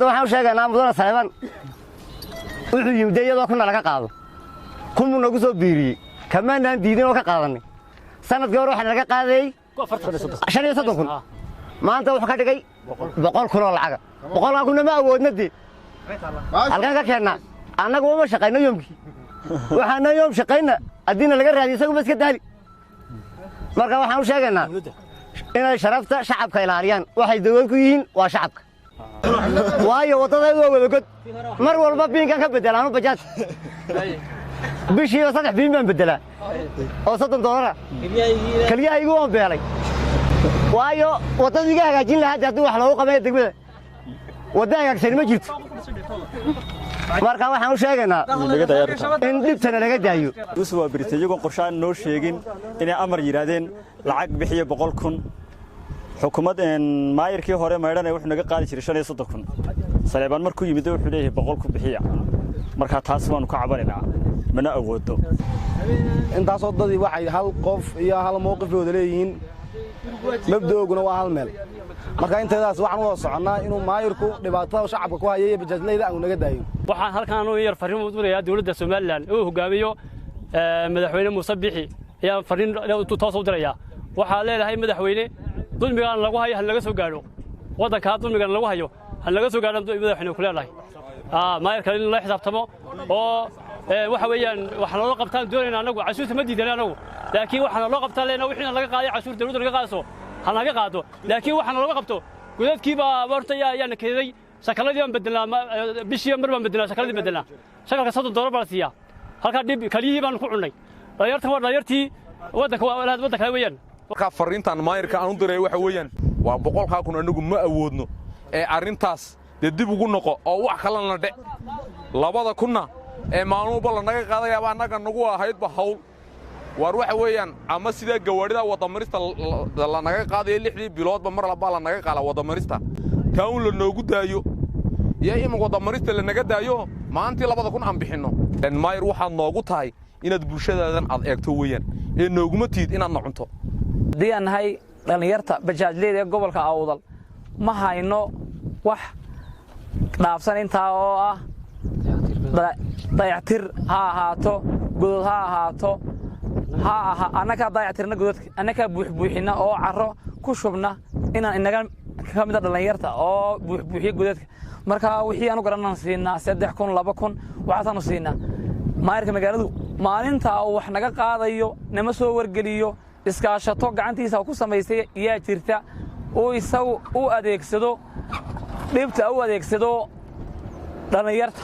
waxaan sheegaynaa mudana Saleeman wuxuu yimid iyadoo kuna laga qaado kuma nagu soo biiriyay kamaanaan diidin oo ka qaadanay sanadkii hore waxa laga qaaday 35 maanta wuxuu ka dhigay 100 kun oo lacag 100 kun ma awoodnadii halkan ka keenna annagu uma shaqayno yoomkii waxaana yoom shaqayna adina laga raadiyo isagu bas ka daali marka waxaan sheegaynaa inay sharafta shacabka ilaaliyaan waxay dawlad ku yihiin waa shacabka waayo wadada waa wada god mar walba biinkan ka bedelaan bajaaj bishii 3 biin baan bedelaa oo $30 kaliya igu waan beelay waayo wadadiga hagaajin lahayd hadii wax loogu qabay degmada wada hagaagsan ma jirto marka waxaan u sheegaynaa in dibtana laga daayo waa Britaniya qorshaan noo sheegin inay amar yiraahdeen lacag bixiye 100 kun xukuumad maayirkii hore maydhanay wuxuu naga qaadi jiray 35 kun Saleeman markuu yimid wuxuu leeyahay 100 kun bixiya marka taas waanu ka cabanayna mana awoodo intaas oo dadii waxay hal qof iyo hal mowqif wada leeyihiin mabdooguna waa hal meel marka inteedaas waxaan u soconaa inuu maayirku dhibaatada shacabka ku hayay bajaajleyda aan naga daayo waxaan halkaan u yar fariin u dirayaa dawladda Soomaaliland oo hogaamiyo madaxweyne Muuse Bixi ayaa fariin toos u diraya waxa leeyahay madaxweyne dulmigan lagu hayo hal laga soo gaaro wadanka dulmigan lagu hayo hal laga soo gaaro madaxweyne ku leeyahay maayirka in la xisaabtamo oo waxa weeyaan waxa loo qabtaan doonayna anagu cashuurta ma diidan anagu laakiin waxa loo qabtaan leena wixii laga qaaday cashuur dawladda laga qaado hal laga qaado laakiin waxa loo qabto gudadkiiba warta ayaa keeday shaqaladii aan bedelnaa bishii mar baan bedelnaa shaqaladii bedelnaa shaqalka $30 baa siiya halka dib kaliyii baan ku cunay dhalinyartii wadanka weeyaan marka fariintan maayirka aan u diray waxa weeyaan waa 100 kun anagu ma awoodno ee arintaas dib ugu noqo oo wax kala la dhe 2 kunna ee maanuuba la naga qaadayaa anaga nagu ahayd ba hawl war waxa weeyaan ama sida gawaarida wadamarista la naga qaaday 6 biloodba mar laba la naga qaala wadamarista taan la noogu daayo yaa ima wadamarista la naga daayo maantii 2 kun aan bixino dan maayir waxa noogu tahay inaad bulshadaadan aad eegto weeyaan ee nooguma tiid inaad nacunto diyaanahay dhalinyarta bajaajleeda ee gobolka Awdal ma hayno wax dhaafsan inta oo ah dayactir ha ahaato godad ha ahaato anaka dayactirna godadka anaka buuxina oo caro ku shubna inaan inaga kamid dhalinyarta oo buuxiye godadka marka wixii aanu garanan siinaa 3 kun 2 kun waxaanu siinaa maayirka magaaladu maalinta wax naga qaadayo nama soo wargeliyo iskaashato gacantiisa ku sameysay yaa jirta oo isagu u adeegsado dhibta u adeegsado dhalinyarta